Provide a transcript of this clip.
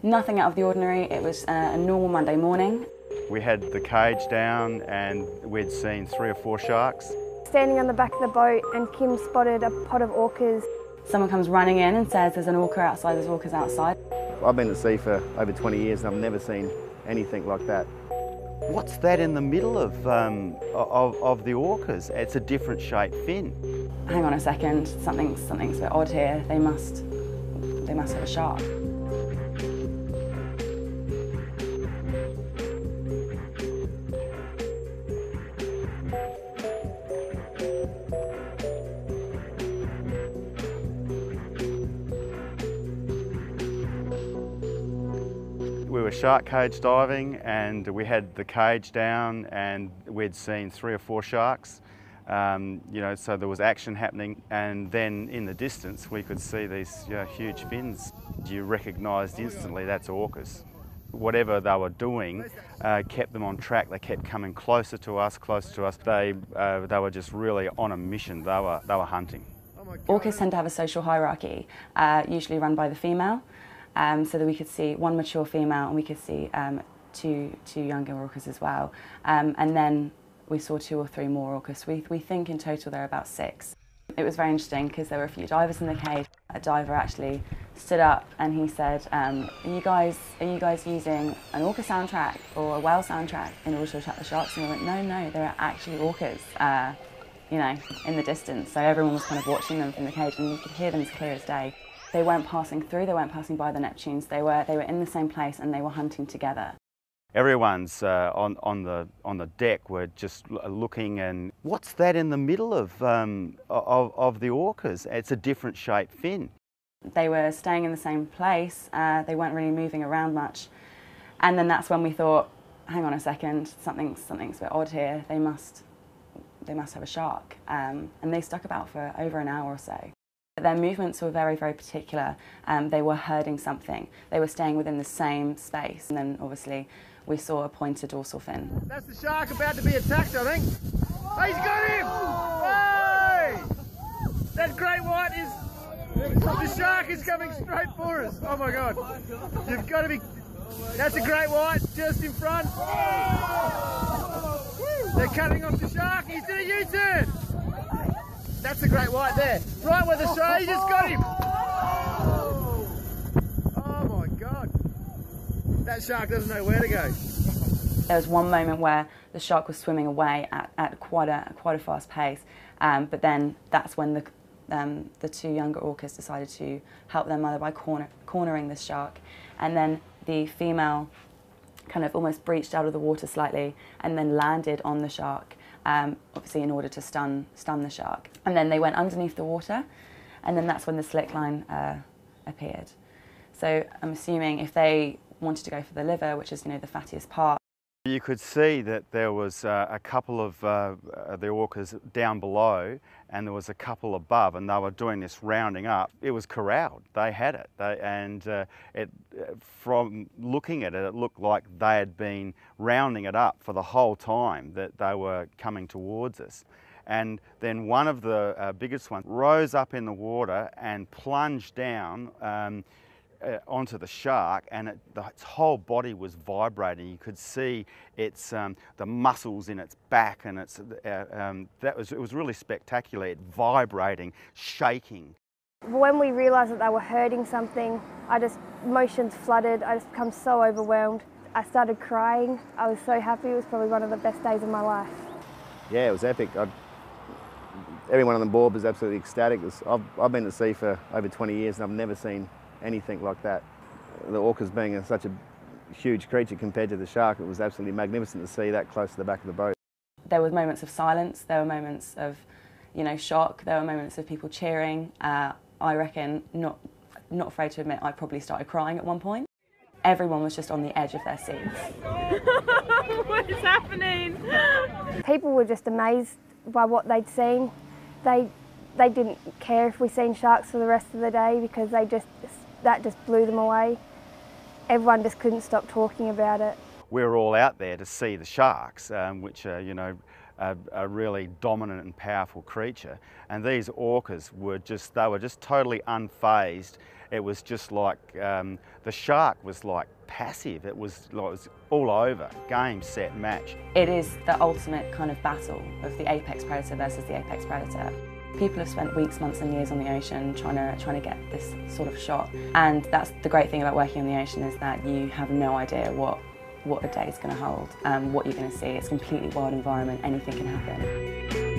Nothing out of the ordinary. It was a normal Monday morning. We had the cage down and we'd seen 3 or 4 sharks. Standing on the back of the boat, and Kim spotted a pod of orcas. Someone comes running in and says there's an orca outside, there's orcas outside. I've been at sea for over 20 years and I've never seen anything like that. What's that in the middle of the orcas? It's a different shaped fin. Hang on a second, something's a bit odd here. They must have a shark. We were shark cage diving and we had the cage down and we'd seen 3 or 4 sharks. So there was action happening, and then in the distance we could see these huge fins. You recognised instantly that's orcas. Whatever they were doing kept them on track. They kept coming closer to us, They were just really on a mission. They were hunting. Orcas tend to have a social hierarchy, usually run by the female. So that we could see one mature female and we could see two younger orcas as well. And then we saw 2 or 3 more orcas. We think in total there are about 6. It was very interesting because there were a few divers in the cage. A diver actually stood up and he said, are you guys using an orca soundtrack or a whale soundtrack in order to attract the sharks? And we went, no, there are actually orcas, in the distance. So everyone was kind of watching them from the cage and you could hear them as clear as day. They weren't passing through, they weren't passing by the Neptunes, they were in the same place and they were hunting together. Everyone's on the deck were just looking, and what's that in the middle of the orcas? It's a different shaped fin. They were staying in the same place, they weren't really moving around much. And then that's when we thought, hang on a second, something's a bit odd here, they must have a shark. And they stuck about for over an hour or so. Their movements were very, very particular. They were herding something. They were staying within the same space. And then obviously we saw a pointed dorsal fin. That's the shark about to be attacked, I think. Oh, he's got him! Hey! That great white the shark is coming straight for us. Oh my God. You've got to be, that's a great white just in front. They're cutting off the shark. He's doing a U-turn. That's a great white there. Right where the shark, he just got him. Oh my God. That shark doesn't know where to go. There was one moment where the shark was swimming away at quite a fast pace, but then that's when the 2 younger orcas decided to help their mother by cornering the shark, and then the female kind of almost breached out of the water slightly and then landed on the shark. Obviously in order to stun the shark. And then they went underneath the water, and then that's when the slick line appeared. So I'm assuming if they wanted to go for the liver, which is the fattiest part. You could see that there was a couple of the orcas down below and there was a couple above, and they were doing this rounding up. It was corralled, they had it, from looking at it, it looked like they had been rounding it up for the whole time that they were coming towards us. And then one of the biggest ones rose up in the water and plunged down onto the shark, and its whole body was vibrating. You could see its the muscles in its back, and it was really spectacular. It vibrating, shaking. When we realised that they were herding something, emotions flooded. I just become so overwhelmed. I started crying. I was so happy. It was probably one of the best days of my life. Yeah, it was epic. Everyone on the board was absolutely ecstatic. I've been at sea for over 20 years and I've never seen anything like that. The orcas being such a huge creature compared to the shark, it was absolutely magnificent to see that close to the back of the boat. There were moments of silence, there were moments of shock, there were moments of people cheering. I reckon, not afraid to admit, I probably started crying at one point. Everyone was just on the edge of their seats. What is happening? People were just amazed by what they'd seen. They didn't care if we seen sharks for the rest of the day because that just blew them away. Everyone just couldn't stop talking about it. We were all out there to see the sharks, which are a really dominant and powerful creature. And these orcas were just totally unfazed. It was just like, the shark was like passive. It was all over, game, set, match. It is the ultimate kind of battle of the apex predator versus the apex predator. People have spent weeks, months and years on the ocean trying to get this sort of shot. And that's the great thing about working on the ocean, is that you have no idea what a day is going to hold, what you're going to see. It's a completely wild environment, anything can happen.